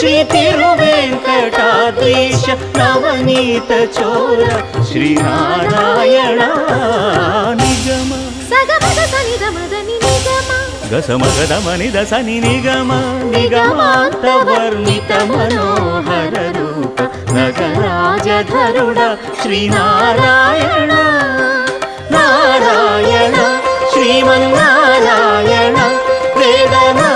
ಶ್ರೀ ತಿರುವೆಂಕಟಾದ್ರೀಶ ನವನೀತ ಚೋರ ಶ್ರೀನಾರಾಯಣ ನಿಗಮ ಸಗಮದ ಸನಿದ ಮದನಿ ನಿಗಮ ಗಸಮಗದ ಮನಿದ ಸನಿ ನಿಗಮ ನಿಗಮಾಂತ ವರ್ಣಿತ ಮನೋಹರ ರೂಪ ನಗರಾಜಧರುಡ ಶ್ರೀನಾರಾಯಣ ನಾರಾಯಣ ಶ್ರೀಮನ್ನಾರಾಯಣ ವೇದನಾ